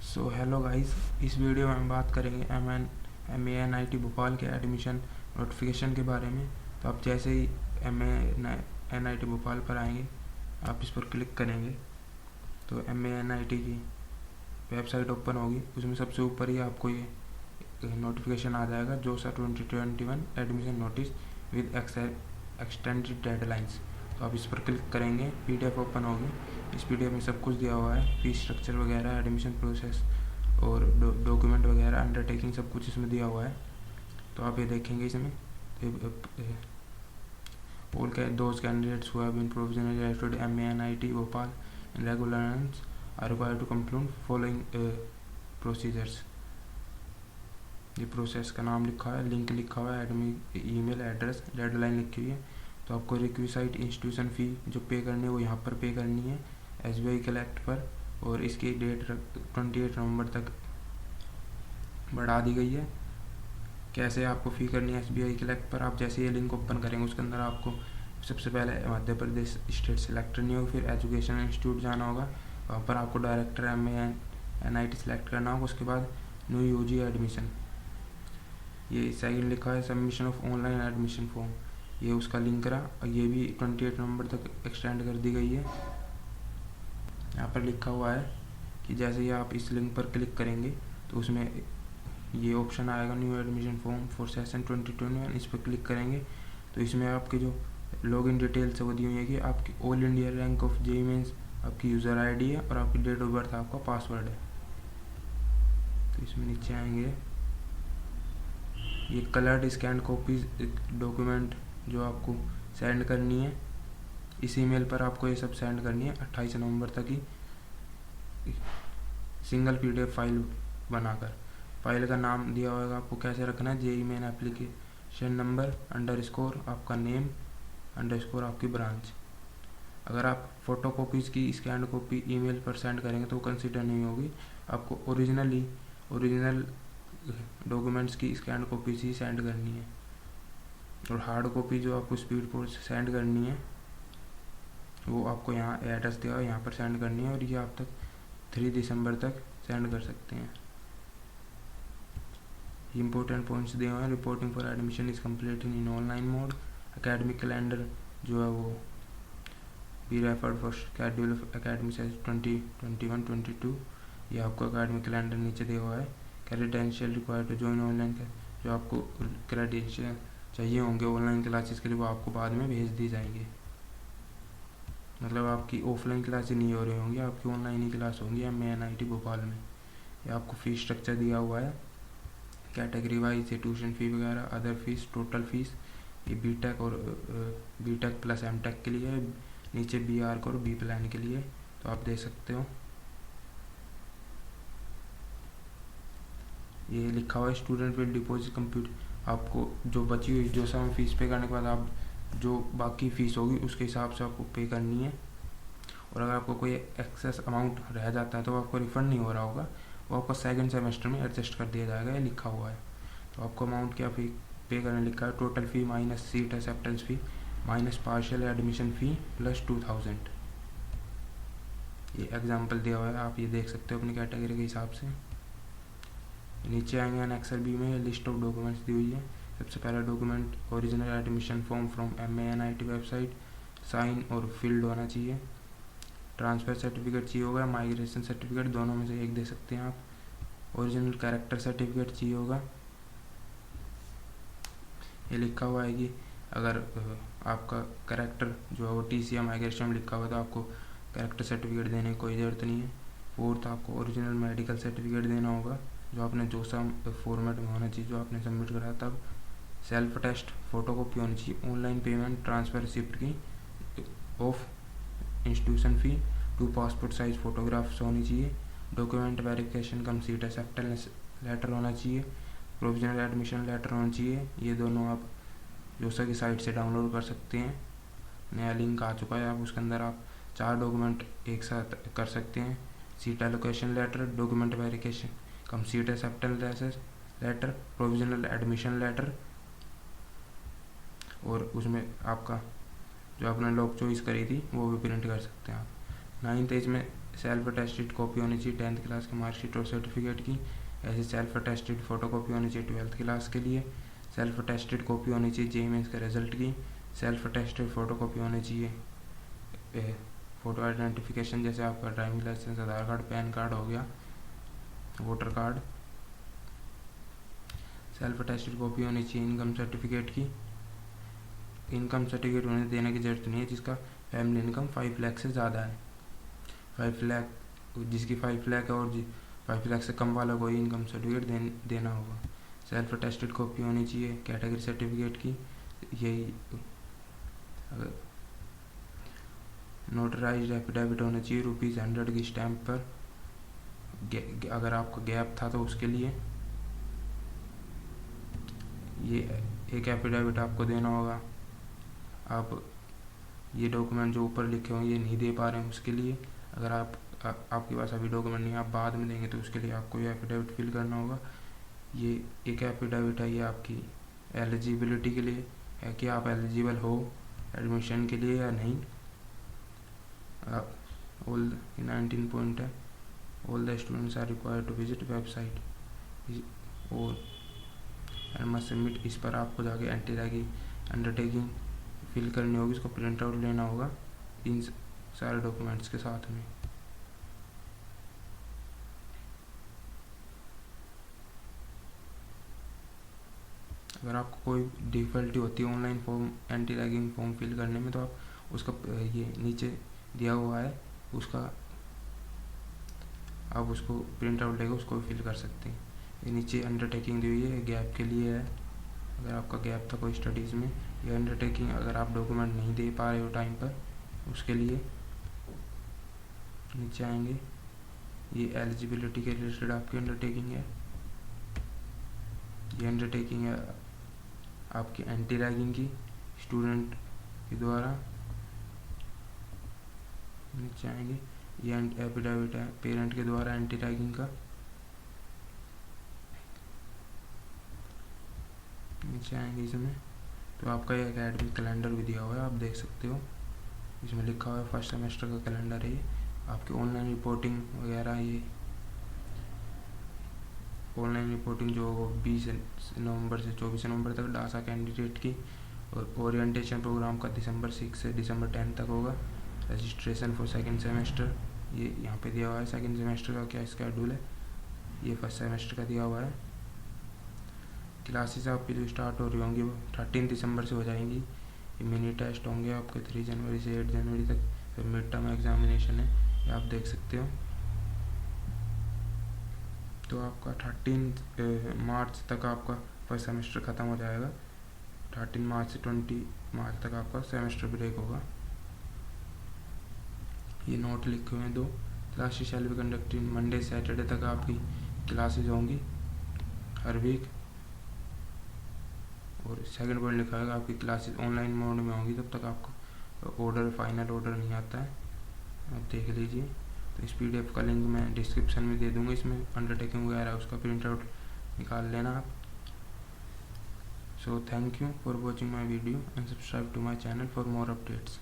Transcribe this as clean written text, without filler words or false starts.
So hello guys, इस video में हम बात करेंगे MANIT भोपाल के एडमिशन नोटिफिकेशन के बारे में। तो आप जैसे ही MANIT भोपाल पर आएंगे, आप इस पर क्लिक करेंगे तो MANIT की वेबसाइट ओपन होगी। उसमें सबसे ऊपर ही आपको ये नोटिफिकेशन आ जाएगा, जोसा 2021 admission notice with extended deadlines. तो आप इस पर क्लिक करेंगे, PDF ओपन होगी। इस PDF में सब कुछ दिया हुआ है, फीस स्ट्रक्चर वगैरह, एडमिशन प्रोसेस और डॉक्यूमेंट वगैरह, अंडरटेकिंग, सब कुछ इसमें दिया हुआ है। तो आप ये देखेंगे इसमें all those candidates who have been provisionally elected MANIT Bhopal in regular rounds are required to complete following procedures। ये प्रोसेस का नाम लिखा है, लिंक लिखा हुआ है, ईमेल एड्रेस, डेडलाइन लिखी हुई है। तो आपको रिक्विसाइट इंस्टीट्यूशन फ़ी जो पे करनी है वो यहाँ पर पे करनी है SBI कलेक्ट पर, और इसकी डेट 28 नवंबर तक बढ़ा दी गई है। कैसे आपको फ़ी करनी है SBI कलेक्ट पर, आप जैसे ये लिंक ओपन करेंगे उसके अंदर आपको सबसे पहले मध्य प्रदेश स्टेट सेलेक्ट करनी होगी, फिर एजुकेशन इंस्टीट्यूट जाना होगा, वहाँ पर आपको डायरेक्टर MANIT सेलेक्ट करना होगा। उसके बाद न्यू UG एडमिशन, ये सेकंड लिखा है submission of online admission form, ये उसका लिंक रहा। ये भी 28 नवंबर तक एक्सटेंड कर दी गई है। यहाँ पर लिखा हुआ है कि जैसे ही आप इस लिंक पर क्लिक करेंगे तो उसमें ये ऑप्शन आएगा, new admission form for session 2021। इस पर क्लिक करेंगे तो इसमें आपके जो लॉगिन डिटेल्स है वो दी हुई है कि आपकी all India rank of JEE mains, आपकी यूज़र ID है और आपकी डेट ऑफ बर्थ, आपका पासवर्ड है। तो इसमें नीचे आएंगे, ये कलर्ड स्कैन कॉपीज डॉक्यूमेंट जो आपको सेंड करनी है, इस ईमेल पर आपको ये सब सेंड करनी है 28 नवंबर तक ही, सिंगल PDF फाइल बनाकर। फाइल का नाम दिया होगा आपको कैसे रखना है, JEE मेन एप्लीकेशन नंबर _ आपका नेम _ आपकी ब्रांच। अगर आप फोटो कॉपीज़ की स्कैन कॉपी ईमेल पर सेंड करेंगे तो कंसिडर नहीं होगी। आपको ओरिजिनल डॉक्यूमेंट्स की स्कैन कॉपीज ही सेंड करनी है, और हार्ड कॉपी जो आपको स्पीड पोस्ट सेंड करनी है वो आपको यहाँ एड्रेस दिया है, यहाँ पर सेंड करनी है, और ये आप तक 3 दिसंबर तक सेंड कर सकते हैं। इम्पोर्टेंट पॉइंट्स दिए हुए हैं, reporting for admission is complete in online mode, academic calendar जो है वो be referred for schedule of academic session 2021-22। ये आपको एकेडमिक कैलेंडर नीचे दिया हुआ है। Credential required to join online, जो आपको क्रेडेंशियल चाहिए होंगे ऑनलाइन क्लासेस के लिए वो आपको बाद में भेज दी जाएंगे। मतलब आपकी ऑफलाइन क्लासेस नहीं हो रही होंगी, आपकी ऑनलाइन ही क्लास होंगी MANIT भोपाल में। ये आपको फीस स्ट्रक्चर दिया हुआ है, कैटेगरी वाइज, ट्यूशन फ़ी वगैरह, अदर फीस, टोटल फीस। ये BTech और BTech प्लस MTech के लिए है, नीचे BArc और B प्लान के लिए, तो आप देख सकते हो। ये लिखा हुआ है स्टूडेंट विल डिपॉजिट कंप्यूट, आपको जो बची हुई जो सम फीस पे करने के बाद आप जो बाकी फ़ीस होगी उसके हिसाब से आपको पे करनी है। और अगर आपको कोई एक्सेस अमाउंट रह जाता है तो आपको रिफ़ंड नहीं हो रहा होगा, वो आपको सेकंड सेमेस्टर में एडजस्ट कर दिया जाएगा, ये लिखा हुआ है। तो आपको अमाउंट क्या फी पे करने लिखा है, total fee minus seat acceptance fee minus partial admission fee plus 2000। ये एग्जाम्पल दिया हुआ है, आप ये देख सकते हो अपनी कैटेगरी के हिसाब से। नीचे आएंगे एनेक्सर B में लिस्ट ऑफ डॉक्यूमेंट्स दी हुई है। सबसे पहला document original admission form from MANIT website, sign और फिल्ड होना चाहिए। ट्रांसफ़र सर्टिफिकेट चाहिए होगा, माइग्रेशन सर्टिफिकेट, दोनों में से एक दे सकते हैं आप। ओरिजिनल कैरेक्टर सर्टिफिकेट चाहिए होगा। ये लिखा हुआ है कि अगर आपका कैरेक्टर जो है वो TC या माइग्रेशन में लिखा हुआ है तो आपको कैरेक्टर सर्टिफिकेट देने की कोई ज़रूरत नहीं है। फोर्थ, आपको ओरिजिनल मेडिकल सर्टिफिकेट देना होगा जो आपने जोसा फॉर्मेट में होना चाहिए, जो आपने सबमिट करा। तब सेल्फ टेस्ट फोटोकॉपी होनी चाहिए। ऑनलाइन पेमेंट ट्रांसफ़र रिसिप्ट की of institution fee, 2 passport size photographs होनी चाहिए। Document verification cum seat acceptance letter होना चाहिए। प्रोविजनल एडमिशन लेटर होना चाहिए। ये दोनों आप जोसा की साइट से डाउनलोड कर सकते हैं। नया लिंक आ चुका है, आप उसके अंदर आप 4 डॉक्यूमेंट एक साथ कर सकते हैं। Seat allocation letter, document verification cum seat acceptance letter, provisional admission letter, और उसमें आपका जो आपने लॉक चॉइस करी थी वो भी प्रिंट कर सकते हैं आप। 9th इसमें सेल्फ अटेस्टेड कॉपी होनी चाहिए 10th क्लास की मार्कशीट और सर्टिफिकेट की। ऐसे सेल्फ अटेस्टेड फोटोकॉपी होनी चाहिए 12th क्लास के लिए। सेल्फ अटेस्टेड कॉपी होनी चाहिए जेईई मेंस के रिजल्ट की। सेल्फ अटेस्टेड फोटोकॉपी होनी चाहिए फ़ोटो आइडेंटिफिकेशन, जैसे आपका ड्राइविंग लाइसेंस, आधार कार्ड, पैन कार्ड हो गया, voter card. Self attested copy होनी चाहिए इनकम सर्टिफिकेट की। इनकम सर्टिफिकेट उन्हें देने की ज़रूरत नहीं है जिसका फैमिली इनकम 5 लाख से ज़्यादा है। 5 लाख, जिसकी 5 लाख है और 5 लाख से कम वाला कोई इनकम सर्टिफिकेट देना होगा। सेल्फ अटेस्टेड कॉपी होनी चाहिए कैटेगरी सर्टिफिकेट की। यही नोटराइज्ड एफिडेविट होना चाहिए ₹100 की स्टैम्प पर। अगर आपका गैप था तो उसके लिए ये एक एफिडेविट आपको देना होगा। आप ये डॉक्यूमेंट जो ऊपर लिखे होंगे ये नहीं दे पा रहे हैं उसके लिए, अगर आपके पास अभी डॉक्यूमेंट नहीं, आप बाद में देंगे तो उसके लिए आपको ये एफिडेविट फिल करना होगा। ये एक एफिडेविट है, ये आपकी एलिजिबिलिटी के लिए है कि आप एलिजिबल हो एडमिशन के लिए या नहीं। ऑल 19 पॉइंट है, all the students are required to visit website और मस्ट सबमिट। इस पर आपको जाके एंटी रैगिंग अंडरटेकिंग फिल करनी होगी, इसको प्रिंट आउट लेना होगा इन सारे डॉक्यूमेंट्स के साथ में। अगर आपको कोई डिफ़िकल्टी होती है online form anti ragging form fill करने में तो आप उसका ये नीचे दिया हुआ है, उसका आप उसको प्रिंट आउट लेकर उसको फिल कर सकते हैं। ये नीचे अंडरटेकिंग दी हुई है, गैप के लिए है। अगर आपका गैप था कोई स्टडीज़ में, ये अंडरटेकिंग अगर आप डॉक्यूमेंट नहीं दे पा रहे हो टाइम पर उसके लिए नीचे आएंगे। ये एलिजिबिलिटी के रिलेटेड आपकी अंडरटेकिंग है। ये अंडरटेकिंग है आपकी एंटी रैगिंग की स्टूडेंट के द्वारा। नीचे आएंगे, ये एफिडेविट है पेरेंट के द्वारा एंटी रैगिंग का। नीचे आएंगे इसमें तो आपका ये एकेडमिक कैलेंडर भी दिया हुआ है, आप देख सकते हो। इसमें लिखा हुआ है फर्स्ट सेमेस्टर का कैलेंडर है। ये आपकी ऑनलाइन रिपोर्टिंग वगैरह, ये ऑनलाइन रिपोर्टिंग जो 20 नवंबर से 24 नवंबर तक डासा कैंडिडेट की, और ओरिएंटेशन प्रोग्राम का दिसंबर 6 से दिसंबर 10 तक होगा। रजिस्ट्रेशन फॉर सेकंड सेमेस्टर ये यहाँ पे दिया हुआ है, सेकंड सेमेस्टर का क्या स्केड्यूल है। ये फर्स्ट सेमेस्टर का दिया हुआ है। क्लासेस आपकी जो स्टार्ट हो रही होंगी वो 13 दिसंबर से हो जाएंगी। ये मिनी टेस्ट होंगे आपके 3 जनवरी से 8 जनवरी तक। फिर मिड टर्म एग्जामिनेशन है, ये आप देख सकते हो। तो आपका 13 मार्च तक आपका फर्स्ट सेमेस्टर ख़त्म हो जाएगा। 13 मार्च से 20 मार्च तक आपका सेमेस्टर ब्रेक होगा। ये नोट लिखे हुए हैं 2 classes shall be conducted Monday Saturday तक आपकी क्लासेस होंगी हर वीक। और सेकंड पॉइंट लिखा है आपकी क्लासेस ऑनलाइन मोड में होंगी तब तक आपको ऑर्डर फाइनल ऑर्डर नहीं आता है, आप देख लीजिए। तो इस PDF का लिंक मैं डिस्क्रिप्शन में दे दूँगा, इसमें अंडरटेकिंग वगैरह उसका प्रिंट आउट निकाल लेना आप। So thank you for watching my video and subscribe to my channel for more updates.